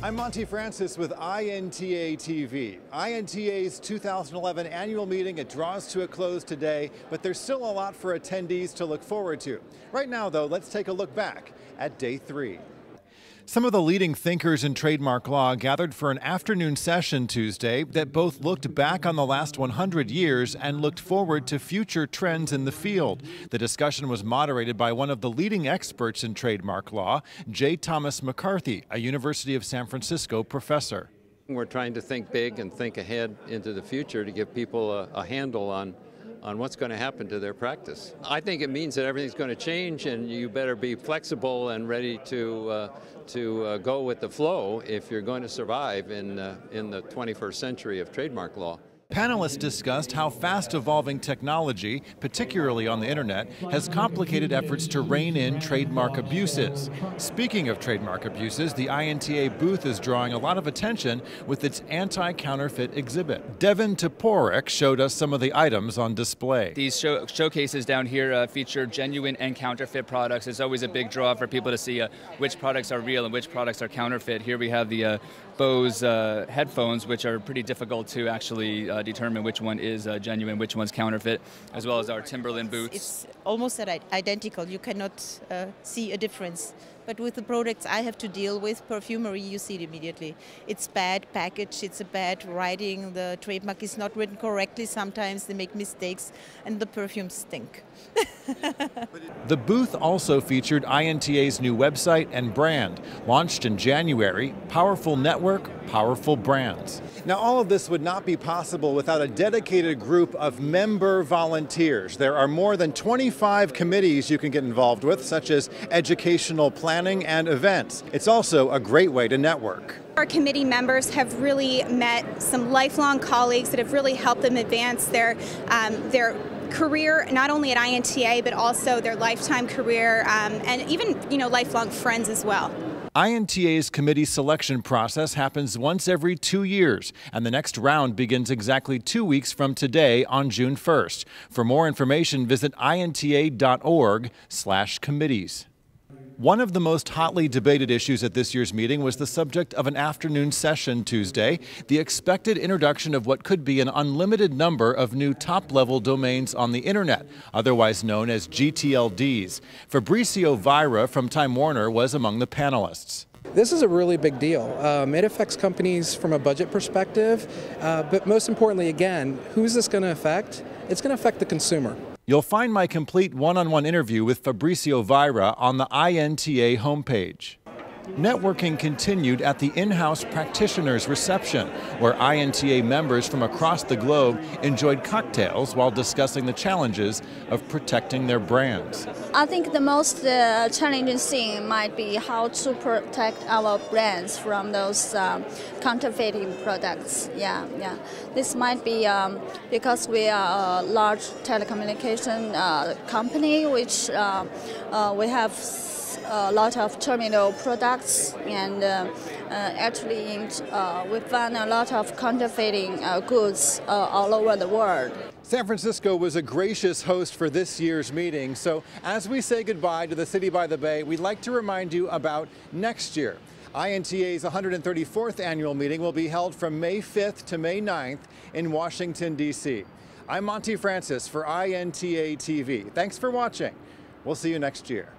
I'm Monty Francis with INTA-TV. INTA's 2011 annual meeting, it draws to a close today, but there's still a lot for attendees to look forward to. Right now, though, let's take a look back at day 3. Some of the leading thinkers in trademark law gathered for an afternoon session Tuesday that both looked back on the last 100 years and looked forward to future trends in the field. The discussion was moderated by one of the leading experts in trademark law, J. Thomas McCarthy, a University of San Francisco professor. We're trying to think big and think ahead into the future to give people a handle on what's going to happen to their practice. I think it means that everything's going to change, and you better be flexible and ready to go with the flow if you're going to survive in the 21st century of trademark law. Panelists discussed how fast-evolving technology, particularly on the internet, has complicated efforts to rein in trademark abuses. Speaking of trademark abuses, the INTA booth is drawing a lot of attention with its anti-counterfeit exhibit. Devin Toporek showed us some of the items on display. These showcases down here feature genuine and counterfeit products. It's always a big draw for people to see which products are real and which products are counterfeit. Here we have the Bose headphones, which are pretty difficult to actually determine which one is genuine, which one's counterfeit, as well as our Timberland boots. It's almost identical. You cannot see a difference. But with the products I have to deal with, perfumery, you see it immediately. It's bad package, it's a bad writing, the trademark is not written correctly, sometimes they make mistakes, and the perfumes stink. The booth also featured INTA's new website and brand, launched in January, Powerful Network, Powerful Brands. Now, all of this would not be possible without a dedicated group of member volunteers. There are more than 25 committees you can get involved with, such as educational planning and events. It's also a great way to network. Our committee members have really met some lifelong colleagues that have really helped them advance their career, not only at INTA, but also their lifetime career, and even, lifelong friends as well. INTA's committee selection process happens once every 2 years, and the next round begins exactly 2 weeks from today on June 1st. For more information, visit inta.org/committees. One of the most hotly debated issues at this year's meeting was the subject of an afternoon session Tuesday, the expected introduction of what could be an unlimited number of new top-level domains on the internet, otherwise known as GTLDs. Fabrizio Vieira from Time Warner was among the panelists. This is a really big deal. It affects companies from a budget perspective, but most importantly, again, who's this going to affect? It's going to affect the consumer. You'll find my complete one-on-one interview with Fabrizio Vieira on the INTA homepage. Networking continued at the in-house practitioners reception, where INTA members from across the globe enjoyed cocktails while discussing the challenges of protecting their brands. I think the most challenging thing might be how to protect our brands from those counterfeiting products. Yeah. This might be because we are a large telecommunication company, which we have a lot of terminal products, and actually we found a lot of counterfeiting goods all over the world. San Francisco was a gracious host for this year's meeting, so as we say goodbye to the city by the bay, we'd like to remind you about next year. INTA's 134th annual meeting will be held from May 5th to May 9th in Washington, D.C. I'm Monty Francis for INTA-TV. Thanks for watching. We'll see you next year.